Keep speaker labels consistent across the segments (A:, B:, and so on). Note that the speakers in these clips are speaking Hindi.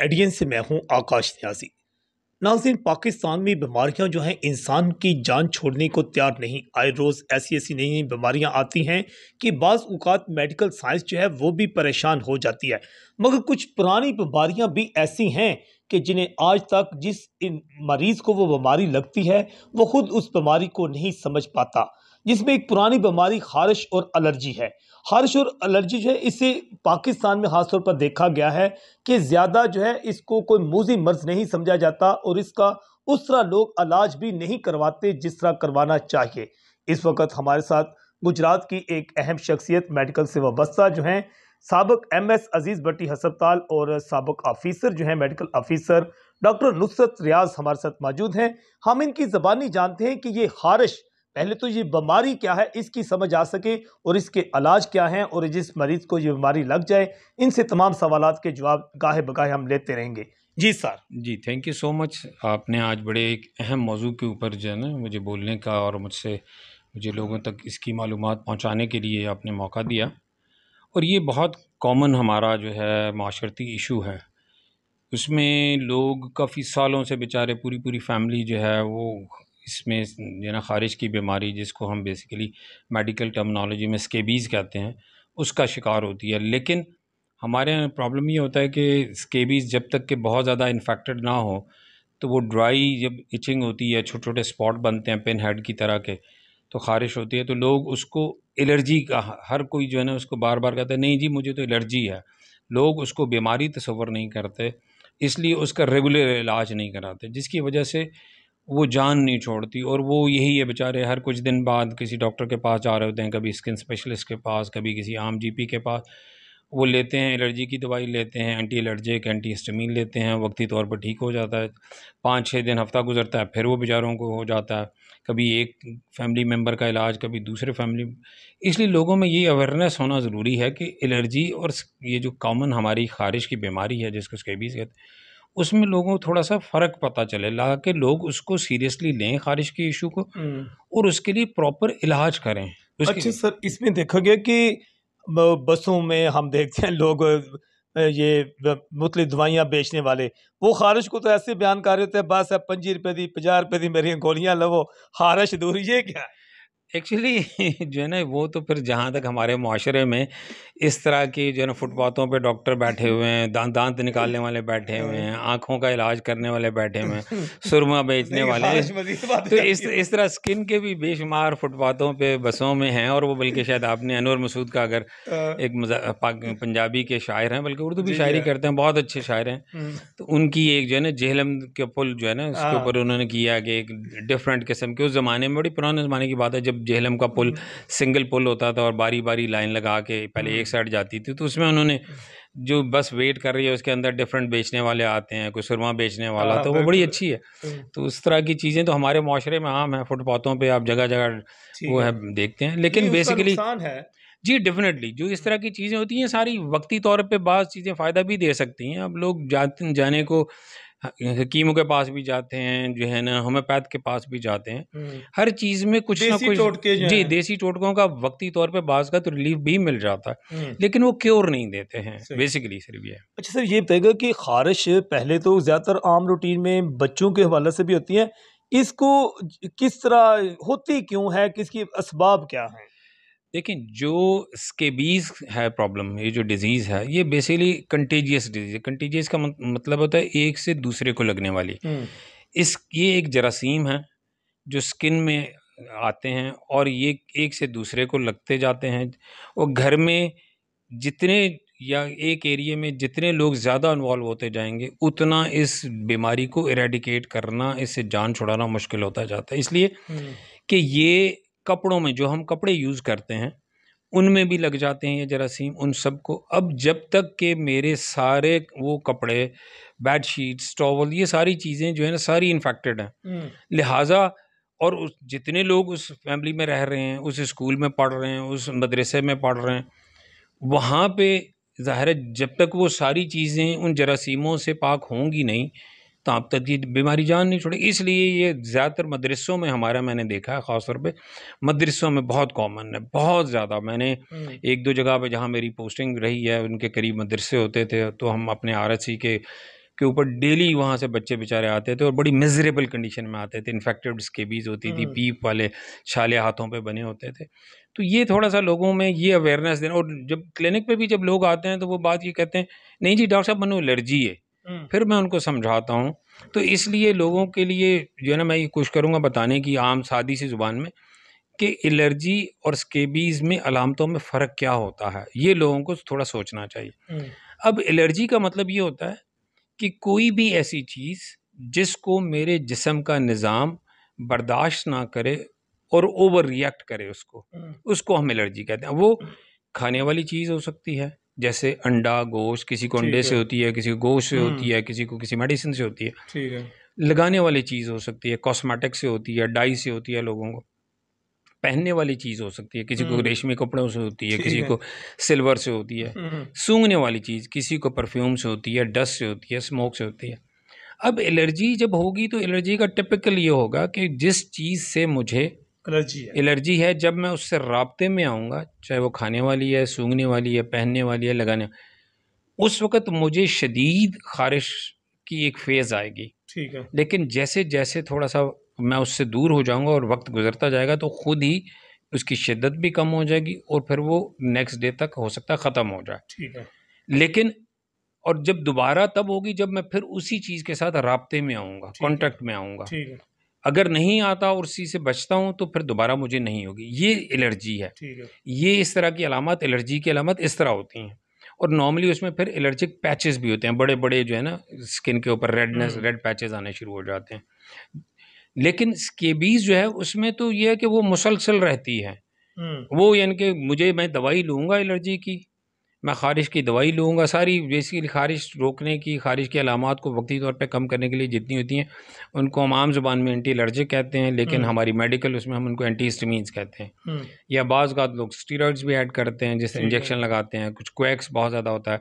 A: एडियन से मैं हूं आकाश न्याजी। नाज़रीन, पाकिस्तान में बीमारियां जो हैं इंसान की जान छोड़ने को तैयार नहीं। आए रोज़ ऐसी ऐसी नई नई बीमारियां आती हैं कि बाज़ औक़ात मेडिकल साइंस जो है वो भी परेशान हो जाती है। मगर कुछ पुरानी बीमारियां भी ऐसी हैं कि जिन्हें आज तक जिस मरीज़ को वो बीमारी लगती है वो खुद उस बीमारी को नहीं समझ पाता। जिसमें एक पुरानी बीमारी खारिश और एलर्जी है। खारिश और एलर्जी जो है इसे पाकिस्तान में खासतौर पर देखा गया है कि ज़्यादा जो है इसको कोई मूज़ी मर्ज़ नहीं समझा जाता और इसका उस तरह लोग इलाज भी नहीं करवाते जिस तरह करवाना चाहिए। इस वक्त हमारे साथ गुजरात की एक अहम शख्सियत मेडिकल से वाबस्ता जो हैं साबिक MS अजीज़ भट्टी हस्पताल और साबिक ऑफिसर जो हैं मेडिकल ऑफिसर डॉक्टर नुसरत रियाज हमारे साथ मौजूद हैं। हम इनकी ज़बानी जानते हैं कि ये खारिश पहले तो ये बीमारी क्या है इसकी समझ आ सके और इसके इलाज क्या हैं और जिस मरीज़ को ये बीमारी लग जाए इनसे तमाम सवालात के जवाब गाहे बगाहे हम लेते रहेंगे। जी सर।
B: जी, थैंक यू सो मच। आपने आज बड़े एक अहम मौजू के ऊपर जो है ना मुझे बोलने का और मुझे लोगों तक इसकी मालूमात पहुंचाने के लिए आपने मौका दिया। और ये बहुत कॉमन हमारा जो है माशरती इशू है। उसमें लोग काफ़ी सालों से बेचारे पूरी पूरी फैमिली जो है वो इसमें जो है ना ख़ारिज की बीमारी, जिसको हम बेसिकली मेडिकल टर्मिनोलॉजी में स्केबीज़ कहते हैं, उसका शिकार होती है। लेकिन हमारे यहाँ प्रॉब्लम ये होता है कि स्केबीज़ जब तक कि बहुत ज़्यादा इन्फेक्टेड ना हो, तो वो ड्राई जब इचिंग होती है, छोटे छोटे स्पॉट बनते हैं पिन हेड की तरह के, तो ख़ारिश होती है, तो लोग उसको एलर्जी का हर कोई जो है ना उसको बार बार कहता है नहीं जी मुझे तो एलर्जी है। लोग उसको बीमारी तस्वर नहीं करते, इसलिए उसका रेगुलर इलाज नहीं कराते, जिसकी वजह से वो जान नहीं छोड़ती। और वो यही है, बेचारे हर कुछ दिन बाद किसी डॉक्टर के पास जा रहे होते हैं, कभी स्किन स्पेशलिस्ट के पास, कभी किसी आम GP के पास। वो लेते हैं, एलर्जी की दवाई लेते हैं, एंटी एलर्जिक एंटी हिस्टामिन लेते हैं, वक्ती तौर पर ठीक हो जाता है। 5-6 दिन हफ्ता गुजरता है, फिर वो बेचारों को हो जाता है। कभी एक फैमिली मेम्बर का इलाज, कभी दूसरे फैमिली। इसलिए लोगों में ये अवेयरनेस होना ज़रूरी है कि एलर्जी और ये जो कॉमन हमारी ख़ारिश की बीमारी है जिसको स्केबीज़ कहते हैं, उसमें लोगों को थोड़ा-सा फ़र्क पता चले, ला के लोग उसको सीरियसली लें ख़ारिश के इशू को और उसके लिए प्रॉपर इलाज करें।
A: अच्छा सर, इसमें देखा गया कि बसों में हम देखते हैं लोग ये मुख्तलिफ दवाइयाँ बेचने वाले वो खारिश को तो ऐसे बयान कर रहे थे, बस 5 रुपए दी 50 रुपए दी मेरी गोलियां लवो खारिश दूर। ये क्या है?
B: एक्चुअली जो है ना वो तो फिर जहाँ तक हमारे माशरे में इस तरह की जो है ना फुटपाथों पे डॉक्टर बैठे हुए हैं, दांत निकालने वाले बैठे हुए हैं, आँखों का इलाज करने वाले बैठे हुए हैं, सुरमा बेचने वाले हैं। तो इस तरह स्किन के भी बेशुमार फुटपाथों पे बसों में हैं। और वो बल्कि शायद आपने अनवर मसूद का अगर एक पंजाबी के शायर हैं, बल्कि उर्दू भी शायरी करते हैं, बहुत अच्छे शायर हैं। तो उनकी एक जो है ना जेहलम के पुल जो है ना उसके ऊपर उन्होंने किया कि एक डिफरेंट किस्म के, उस ज़माने में बड़ी पुराने ज़माने की बात है जब जेहलम का पुल सिंगल पुल होता था और बारी बारी लाइन लगा के पहले एक साइड जाती थी, तो उसमें उन्होंने जो बस वेट कर रही है उसके अंदर डिफरेंट बेचने वाले आते हैं, कोई सुरमा बेचने वाला, तो वो बड़ी अच्छी है। तो उस तरह की चीज़ें तो हमारे माशरे में आम है, फुटपाथों पे आप जगह जगह वो है देखते हैं। लेकिन बेसिकली
A: है।
B: जी डेफिनेटली जो इस तरह की चीज़ें होती हैं सारी वक्ती तौर पे बाज़ चीज़ें फ़ायदा भी दे सकती हैं। अब लोग जाने को हकीमों के पास भी जाते हैं, जो है ना होम्योपैथ के पास भी जाते हैं। हर चीज़ में कुछ ना कुछ जी देसी टोटकों का वक्ती तौर पे बाज़ का तो रिलीफ भी मिल जाता है, लेकिन वो क्योर नहीं देते हैं बेसिकली सिर्फ ये।
A: अच्छा सर, ये बताइएगा कि खारिश पहले तो ज़्यादातर आम रूटीन में बच्चों के हवाले से भी होती है, इसको किस तरह होती क्यों है, किसकी असबाब क्या हैं?
B: देखिए जो स्केबीज़ है प्रॉब्लम, ये जो डिज़ीज़ है ये बेसिकली कंटेजियस डिज़ीज़ है। कंटेजियस का मतलब होता है एक से दूसरे को लगने वाली। ये एक जरासीम है जो स्किन में आते हैं और ये एक से दूसरे को लगते जाते हैं। और घर में जितने या एक एरिया में जितने लोग ज़्यादा इन्वॉल्व होते जाएंगे उतना इस बीमारी को इरेडिकेट करना, इससे जान छुड़ाना मुश्किल होता जाता है। इसलिए कि ये कपड़ों में जो हम कपड़े यूज़ करते हैं उनमें भी लग जाते हैं ये जरासीम उन सबको। अब जब तक कि मेरे सारे वो कपड़े, बेडशीट्स, टॉवल, ये सारी चीज़ें जो है ना सारी इन्फेक्टेड हैं, लिहाजा और उस जितने लोग उस फैमिली में रह रहे हैं, उस स्कूल में पढ़ रहे हैं, उस मदरसे में पढ़ रहे हैं, वहाँ पे ज़ाहिर है जब तक वो सारी चीज़ें उन जरासीमों से पाक होंगी नहीं तब तक ये बीमारी जान नहीं छोड़ेगी। इसलिए ये ज़्यादातर मदरसों में हमारा मैंने देखा है, ख़ास तौर पे मदरसों में बहुत कॉमन है, बहुत ज़्यादा। मैंने 1-2 जगह पे जहाँ मेरी पोस्टिंग रही है उनके करीब मदरसे होते थे, तो हम अपने RSC के के ऊपर डेली वहाँ से बच्चे बेचारे आते थे और बड़ी मिजरेबल कंडीशन में आते थे। इन्फेक्टेड स्केबीज होती थी, पीप वाले छाले हाथों पे बने होते थे। तो ये थोड़ा सा लोगों में ये अवेयरनेस देना। और जब क्लिनिक पे भी जब लोग आते हैं तो वो बात ये कहते हैं, नहीं जी डॉक्टर साहब मैंने एलर्जी है। फिर मैं उनको समझाता हूँ। तो इसलिए लोगों के लिए जो है ना, मैं ये कोशिश करूँगा बताने की आम सादी सी ज़ुबान में कि एलर्जी और स्केबीज़ में अलामतों में फ़र्क क्या होता है, ये लोगों को थोड़ा सोचना चाहिए। अब एलर्जी का मतलब ये होता है कि कोई भी ऐसी चीज़ जिसको मेरे जिस्म का निज़ाम बर्दाश्त ना करे और ओवर रिएक्ट करे उसको हम एलर्जी कहते हैं। वो खाने वाली चीज़ हो सकती है, जैसे अंडा, गोश्त, किसी को अंडे से होती है, किसी को गोश्त से होती है, किसी को किसी मेडिसिन से होती है।
A: ठीक है।
B: लगाने वाली चीज़ हो सकती है, कॉस्मेटिक से होती है, डाई से होती है लोगों को। पहनने वाली चीज़ हो सकती है, किसी को रेशमी कपड़ों से होती है, किसी को सिल्वर से होती है। सूंघने वाली चीज़ किसी को परफ्यूम से होती है, डस्ट से होती है, स्मोक से होती है। अब एलर्जी जब होगी तो एलर्जी का टिपिकल ये होगा कि जिस चीज़ से मुझे एलर्जी है, जब मैं उससे राब्ते में आऊँगा, चाहे वो खाने वाली है, सूंघने वाली है, पहनने वाली है, लगाने, उस वक़्त मुझे शदीद ख़ारिश की एक फ़ेज़ आएगी।
A: ठीक है।
B: लेकिन जैसे जैसे थोड़ा सा मैं उससे दूर हो जाऊंगा और वक्त गुजरता जाएगा तो खुद ही उसकी शिद्दत भी कम हो जाएगी और फिर वो नेक्स्ट डे तक हो सकता है ख़त्म हो जाए।
A: ठीक है।
B: लेकिन और जब दोबारा तब होगी जब मैं फिर उसी चीज़ के साथ राब्ते में आऊँगा, कॉन्टैक्ट में आऊँगा।
A: ठीक है।
B: अगर नहीं आता और उसी से बचता हूँ तो फिर दोबारा मुझे नहीं होगी। ये एलर्जी है।
A: ठीक है।
B: ये इस तरह की अलामत, एलर्जी की अलामत इस तरह होती हैं। और नॉर्मली उसमें फिर एलर्जिक पैचेस भी होते हैं, बड़े बड़े जो है ना स्किन के ऊपर रेडनेस, रेड पैचेस आने शुरू हो जाते हैं। लेकिन स्केबीज जो है उसमें तो ये है कि वो मुसलसल रहती है। वो यानी कि मैं दवाई लूँगा एलर्जी की, मैं ख़ारिश की दवाई लूँगा, सारी बेसिकली ख़ारिश रोकने की, ख़ारिश की अलामात को वक्ती तौर पे कम करने के लिए जितनी होती हैं उनको हम आम ज़ुबान में एंटी एलर्जिक कहते हैं, लेकिन हमारी मेडिकल उसमें हम उनको एंटी हिस्टामिन्स कहते हैं। या बाज़ लोग स्टीरॉइड्स भी ऐड करते हैं, जैसे इंजेक्शन लगाते हैं, कुछ क्वैक्स बहुत ज़्यादा होता है,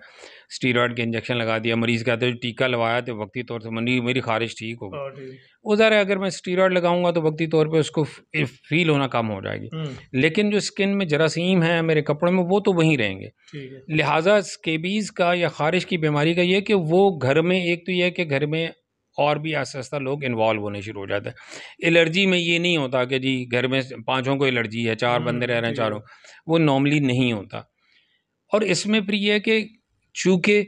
B: स्टीरॉइड के इंजेक्शन लगा दिया, मरीज़ कहते हैं टीका लगाया तो वक्ती तौर से मेरी ख़ारिश ठीक होगी। वो ज़रा अगर मैं स्टीरॉइड लगाऊंगा तो वक्ती तौर पे उसको फील होना कम हो जाएगी, लेकिन जो स्किन में जरासीम है मेरे कपड़ों में वो तो वहीं रहेंगे। लिहाजा स्केबीज़ का या ख़ारिश की बीमारी का ये कि वो घर में, एक तो ये है कि घर में और भी आहिस्ता आहिस्ता लोग इन्वॉल्व होने शुरू हो जाते हैं। एलर्जी में ये नहीं होता कि जी घर में 5 को एलर्जी है, 4 बंदे रह रहे हैं चारों, वो नॉर्मली नहीं होता। और इसमें फिर यह है कि चूँकि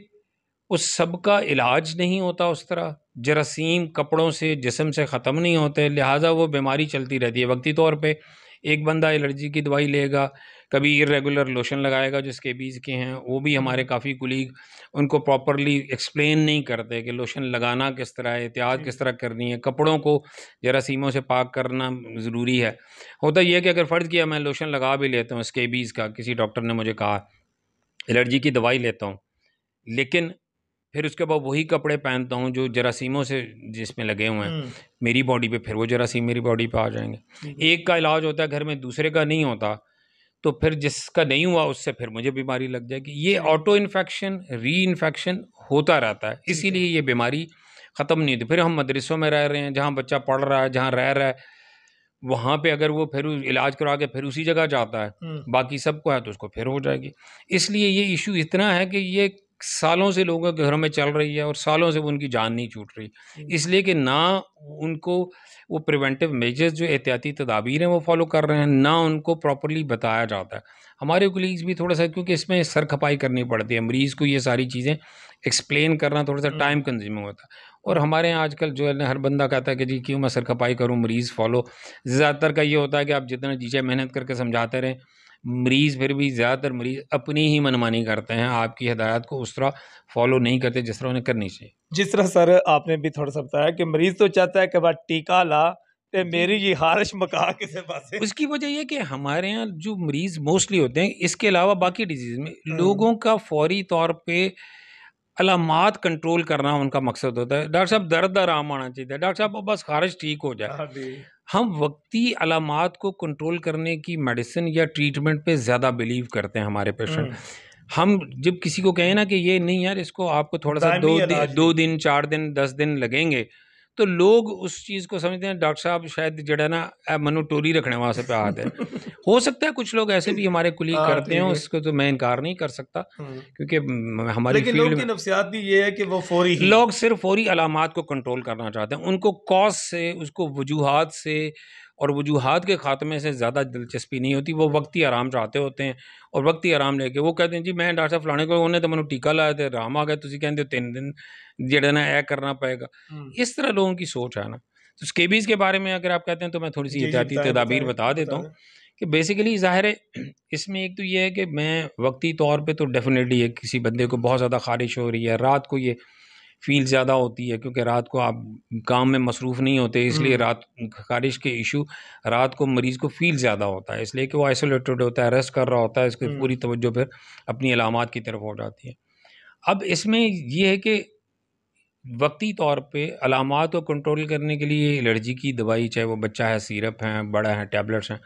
B: उस सब का इलाज नहीं होता उस तरह, जरासीम कपड़ों से जिस्म से ख़त्म नहीं होते, लिहाजा वो बीमारी चलती रहती है। वक्ती तौर पे एक बंदा एलर्जी की दवाई लेगा, कभी इर्रेगुलर लोशन लगाएगा जो स्केबीज़ के हैं, वो भी हमारे काफ़ी कुलीग उनको प्रॉपरली एक्सप्लेन नहीं करते कि लोशन लगाना किस तरह है, एहतियात किस तरह करनी है, कपड़ों को जरासीमों से पाक करना ज़रूरी है। होता ये है कि अगर फ़र्ज़ किया मैं लोशन लगा भी लेता हूँ स्केबीज़ का, किसी डॉक्टर ने मुझे कहा, एलर्जी की दवाई लेता हूँ, लेकिन फिर उसके बाद वही कपड़े पहनता हूँ जो जरासीमों से जिसमें लगे हुए हैं मेरी बॉडी पे, फिर वो जरासीम मेरी बॉडी पे आ जाएंगे। एक का इलाज होता है घर में, दूसरे का नहीं होता, तो फिर जिसका नहीं हुआ उससे फिर मुझे बीमारी लग जाएगी। ये ऑटो इन्फेक्शन, री इन्फेक्शन होता रहता है, इसीलिए ये बीमारी ख़त्म नहीं होती। फिर हम मदरसों में रह रहे हैं, जहाँ बच्चा पढ़ रहा है, जहाँ रह रहा है, वहाँ पे अगर वो फिर इलाज करा के फिर उसी जगह जाता है, बाकी सबको है तो उसको फिर हो जाएगी। इसलिए ये इशू इतना है कि ये सालों से लोगों के घरों में चल रही है और सालों से वो उनकी जान नहीं छूट रही, इसलिए कि ना उनको वो प्रिवेंटिव मेजर्स जो एहतियाती तदाबीर हैं वो फॉलो कर रहे हैं, ना उनको प्रॉपरली बताया जाता है। हमारे कोलीग्स भी थोड़ा सा, क्योंकि इसमें सर खपाई करनी पड़ती है, मरीज़ को ये सारी चीज़ें एक्सप्लेन करना थोड़ा सा टाइम कंज्यूमिंग होता है। और हमारे यहाँ आजकल जो है ना हर बंदा कहता है कि जी क्यों मैं सर खपाई करूँ, मरीज़ फॉलो, ज़्यादातर का ये होता है कि आप जितना जी मेहनत करके समझाते रहें, मरीज़ फिर भी ज़्यादातर मरीज़ अपनी ही मनमानी करते हैं, आपकी हिदायत को उस तरह फॉलो नहीं करते जिस तरह उन्हें करनी चाहिए।
A: जिस तरह सर आपने भी थोड़ा सा बताया कि मरीज़ तो चाहता है कि वह टीका ला ते मेरी ये ख़ारिश मुका किसी पासे।
B: उसकी वजह ये कि हमारे यहाँ जो मरीज़ मोस्टली होते हैं, इसके अलावा बाकी डिजीज़ में लोगों का फौरी तौर पे अलामात कंट्रोल करना उनका मकसद होता है। डॉक्टर साहब दर्द आराम आना चाहिए, डॉक्टर साहब बस ख़ारिश ठीक हो जाए। हम वक्ती अलामात को कंट्रोल करने की मेडिसिन या ट्रीटमेंट पे ज़्यादा बिलीव करते हैं हमारे पेशेंट। हम जब किसी को कहें ना कि ये नहीं यार, इसको आपको थोड़ा सा 2 दिन 4 दिन 10 दिन लगेंगे, तो लोग उस चीज़ को समझते हैं डॉक्टर साहब शायद जड़ा ना मनु टोरी रखने वास्ते पे आते हैं। हो सकता है कुछ लोग ऐसे भी हमारे कुलीग
A: हाँ,
B: करते
A: ठीक
B: हो,
A: है।
B: उसको तो मैं इनकार नहीं कर सकता, क्योंकि हमारी
A: लेकिन
B: फील्ड
A: लोग की
B: में
A: नफ्सियात भी ये है कि वो फौरी ही
B: लोग सिर्फ फौरी अलामात को कंट्रोल करना चाहते हैं। उनको कॉज से, उसको वजूहात से और वजूहात के खात्मे से ज़्यादा दिलचस्पी नहीं होती। वो वक्ती आराम चाहते होते हैं और वक्ती आराम लेके वो कहते हैं जी मैं डॉक्टर साहब फलाने को उन्हें तो मैंने टीका लाया थे आराम आ गया, तुसी कहते हो 3 दिन जेड़ा ना ए करना पएगा। इस तरह लोगों की सोच है ना। तो स्केबीज़ के बारे में अगर आप कहते हैं तो मैं थोड़ी सी
A: जी, जी,
B: एहतियाती
A: बताएँ,
B: तदाबीर
A: बताएँ,
B: बता देता
A: बता
B: हूँ
A: दें।
B: कि बेसिकली ज़ाहिर है इसमें एक तो ये है कि मैं वक्ती तौर पे तो डेफ़िनेटली है किसी बंदे को बहुत ज़्यादा ख़ारिश हो रही है, रात को ये फ़ील ज़्यादा होती है क्योंकि रात को आप काम में मसरूफ़ नहीं होते, इसलिए रात ख़ारिश के इशू रात को मरीज़ को फ़ील ज़्यादा होता है, इसलिए कि वो आइसोलेटेड होता है, रेस्ट कर रहा होता है, इसकी पूरी तवज्जो फिर अपनी अलामात की तरफ हो जाती है। अब इसमें ये है कि वक्ती तौर पे अलामात को कंट्रोल करने के लिए एलर्जी की दवाई, चाहे वो बच्चा है, सिरप है, बड़ा है, टैबलेट्स हैं,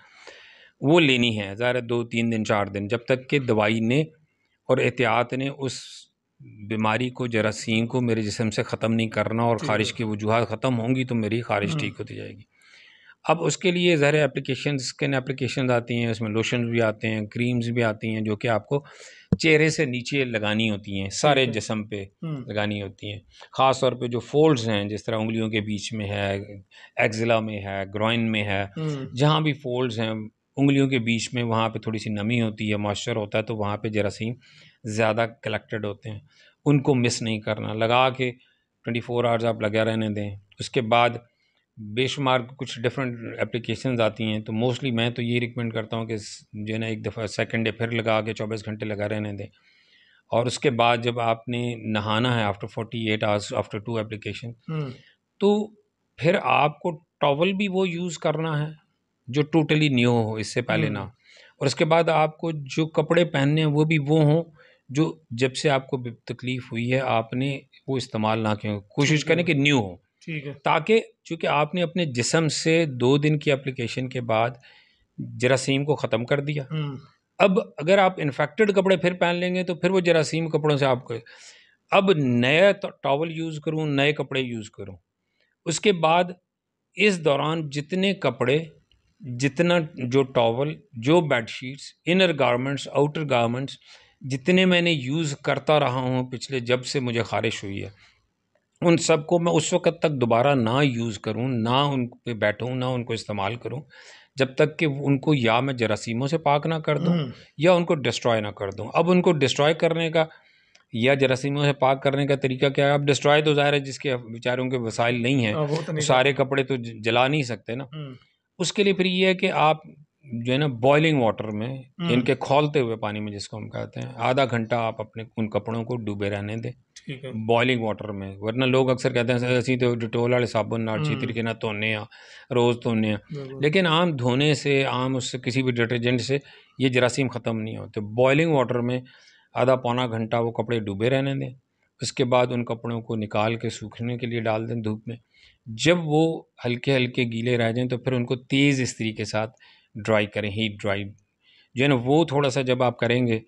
B: वो लेनी है ज़ाहिर है 2-3 दिन, 4 दिन, जब तक कि दवाई ने और एहतियात ने उस बीमारी को, जरासीम को मेरे जिस्म से ख़त्म नहीं करना और
A: ठीक
B: ख़ारिश
A: है।
B: की वजूहात ख़त्म होंगी तो मेरी ख़ारिश ठीक होती जाएगी। अब उसके लिए ज़ाहिर है एप्लीकेशंस, स्किन एप्लीकेशंस आती हैं, उसमें लोशंस भी आते हैं, क्रीम्स भी आती हैं जो कि आपको चेहरे से नीचे लगानी होती हैं, सारे
A: ठीक है।
B: जिस्म पे लगानी होती हैं। ख़ास तौर पे जो फ़ोल्ड्स हैं, जिस तरह उँगलियों के बीच में है, एक्ज़िला में है, ग्रॉइन में है, जहाँ भी फ़ोल्ड्स हैं, उँगलियों के बीच में वहाँ पे थोड़ी-सी नमी होती है, मॉइस्चर होता है, तो वहाँ पे जरासीम ज़्यादा कलेक्टेड होते हैं। उनको मिस नहीं करना, लगा के 24 आवर्स आप लगा रहने दें। उसके बाद बेशुमार कुछ डिफरेंट एप्लीकेशंस आती हैं, तो मोस्टली मैं तो ये रिकमेंड करता हूँ कि जो है ना एक दफ़ा सेकंड डे फिर लगा के 24 घंटे लगा रहने दें। और उसके बाद जब आपने नहाना है आफ्टर 48 आवर्स आफ्टर 2 एप्लीकेशन, तो फिर आपको टॉवल भी वो यूज़ करना है जो टोटली न्यू हो, इससे पहले ना। और उसके बाद आपको जो कपड़े पहनने हैं वो भी वो हों जो जब से आपको तकलीफ़ हुई है आपने वो इस्तेमाल ना किए हों। कोशिश
A: ठीक है।
B: करें कि न्यू हो,
A: ठीक है।
B: ताकि चूँकि आपने अपने जिस्म से 2 दिन की एप्लीकेशन के बाद जरासीम को ख़त्म कर दिया। अब अगर आप इन्फेक्टेड कपड़े फिर पहन लेंगे तो फिर वो जरासीम कपड़ों से आपको अब नया टॉवल यूज़ करूँ, नए कपड़े यूज़ करूँ। उसके बाद इस दौरान जितने कपड़े, जितना जो टॉवल, जो bedsheets, inner garments, outer garments जितने मैंने यूज़ करता रहा हूँ पिछले जब से मुझे ख़ारिश हुई है, उन सब को मैं उस वक़्त तक दोबारा ना यूज़ करूँ, ना उन पे बैठूँ, ना उनको इस्तेमाल करूँ, जब तक कि उनको या मैं जरासीमों से पाक ना कर दूँ या उनको डिस्ट्रॉय ना कर दूँ। अब उनको डिस्ट्रॉय करने का या जरासीमों से पाक करने का तरीका क्या है? अब डिस्ट्रॉय तो ज़ाहिर है जिसके बेचारों के वसाइल नहीं हैं,
A: वो तो
B: वो
A: नहीं कर
B: सारे
A: सकते।
B: कपड़े तो जला नहीं सकते ना। उसके लिए फिर ये है कि आप जो है ना बॉइलिंग वाटर में, इनके खौलते हुए पानी में जिसको हम कहते हैं, आधा घंटा आप अपने उन कपड़ों को डूबे रहने दें
A: ठीक है।
B: बॉइलिंग वाटर में। वरना लोग अक्सर कहते हैं ਅਸੀਂ तो डिटोल वाले साबुन नाल अच्छी तरीके नाल धोने आ, रोज़ धोने आ,
A: बिल्कुल।
B: लेकिन आम धोने से, आम उससे किसी भी डिटर्जेंट से ये जरासीम ख़त्म नहीं होते। बॉइलिंग वाटर में आधा पौना घंटा वो कपड़े डूबे रहने दें। उसके बाद उन कपड़ों को निकाल के सूखने के लिए डाल दें धूप में। जब वो हल्के-हल्के गीले रह जाएँ तो फिर उनको तेज़ इस्त्री के साथ ड्राई करें, हीट ड्राई। जो है ना वो थोड़ा-सा जब आप करेंगे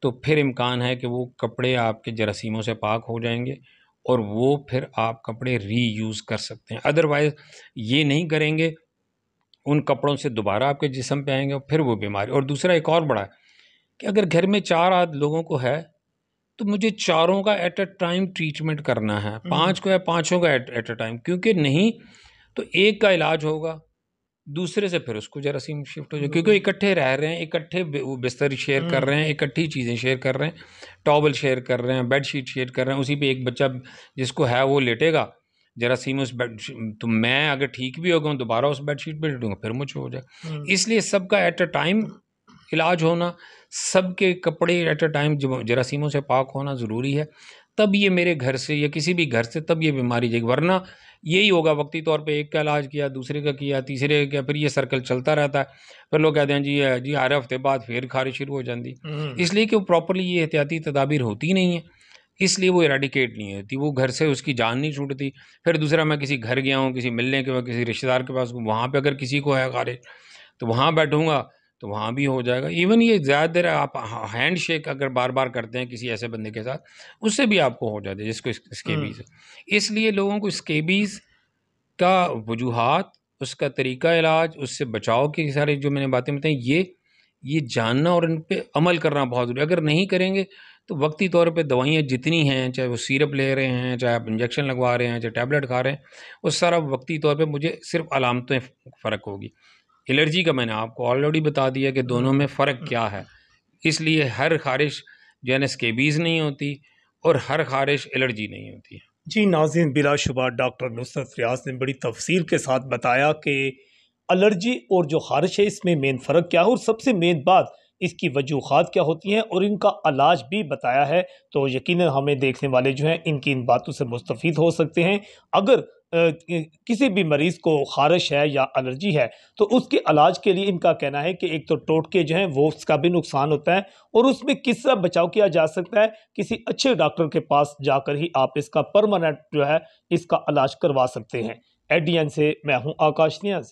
B: तो फिर इम्कान है कि वो कपड़े आपके जरासीमों से पाक हो जाएँगे और वो फिर आप कपड़े रीयूज़ कर सकते हैं। अदरवाइज़ ये नहीं करेंगे, उन कपड़ों से दोबारा आपके जिस्म पे आएँगे और फिर वो बीमारी। और दूसरा एक और बड़ा है कि अगर घर में 4 लोगों को है, तो मुझे चारों का एट अ टाइम ट्रीटमेंट करना है। 5 को या पाँचों का एट अ टाइम, क्योंकि नहीं तो एक का इलाज होगा, दूसरे से फिर उसको जरासीम शिफ्ट हो जाए, क्योंकि इकट्ठे रह रहे हैं, इकट्ठे वो बिस्तर शेयर कर रहे हैं, इकट्ठी चीज़ें शेयर कर रहे हैं, टॉवल शेयर कर रहे हैं, बेडशीट शेयर कर रहे हैं, उसी पे एक बच्चा जिसको है वो लेटेगा, जरासीम उस बेड, तो मैं अगर ठीक भी हो गया दोबारा उस बेडशीट पे लेटूंगा फिर मुझे हो जाए। इसलिए सबका एट अ टाइम इलाज होना, सबके कपड़े एट अ टाइम जरासीमों से पाक होना ज़रूरी है। तब ये मेरे घर से या किसी भी घर से तब ये बीमारी जाएगी, वरना यही होगा वक्ती तौर पे एक का इलाज किया, दूसरे का किया, तीसरे का किया, फिर ये सर्कल चलता रहता है। फिर लोग कहते हैं जी हर हफ्ते बाद फिर खारिश शुरू हो जाती। इसलिए कि वो प्रॉपर्ली ये एहतियाती तदाबीर होती नहीं है, इसलिए वो इरेडिकेट नहीं होती, वो घर से उसकी जान नहीं छूटती। फिर दूसरा मैं किसी घर गया हूँ, किसी मिलने के बाद किसी रिश्तेदार के पास, वहाँ पे अगर किसी को है खारिश तो वहाँ बैठूँगा तो वहाँ भी हो जाएगा। इवन ये ज़्यादा देर आप हैंड शेक अगर बार-बार करते हैं किसी ऐसे बंदे के साथ, उससे भी आपको हो जाता है जिसको स्केबीज़ है। इसलिए लोगों को स्केबीज़ का वजूहात, उसका तरीका इलाज, उससे बचाव की सारी जो मैंने बातें बताई, ये जानना और इन पे अमल करना बहुत ज़रूरी है। अगर नहीं करेंगे तो वक्ती तौर पे दवाइयाँ जितनी हैं, चाहे वो सिरप ले रहे हैं, चाहे आप इंजेक्शन लगवा रहे हैं, चाहे टैबलेट खा रहे हैं, वो सारा वक्ती तौर पे मुझे सिर्फ अलामतें फ़र्क होगी। एलर्जी का मैंने आपको ऑलरेडी बता दिया कि दोनों में फ़र्क क्या है। इसलिए हर ख़ारिश जो है ना स्केबीज़ नहीं होती और हर ख़ारिश एलर्जी नहीं होती है।
A: जी नाज़रीन, बिलाशुबा डॉक्टर नुसरत रियाज ने बड़ी तफसील के साथ बताया कि एलर्जी और जो ख़ारिश है इसमें मेन फ़र्क क्या है और सबसे मेन बात इसकी वजूहात क्या होती हैं और इनका इलाज भी बताया है। तो यकीनन हमें देखने वाले जो हैं इनकी इन बातों से मुस्तफ़ीद हो सकते हैं। अगर किसी भी मरीज़ को ख़ारिश है या एलर्जी है तो उसके इलाज के लिए इनका कहना है कि एक तो टोटके जो हैं वो उसका भी नुकसान होता है और उसमें किस तरह बचाव किया जा सकता है, किसी अच्छे डॉक्टर के पास जाकर ही आप इसका परमानेंट जो है इसका इलाज करवा सकते हैं। एडीएन से मैं हूं आकाश नियाज़।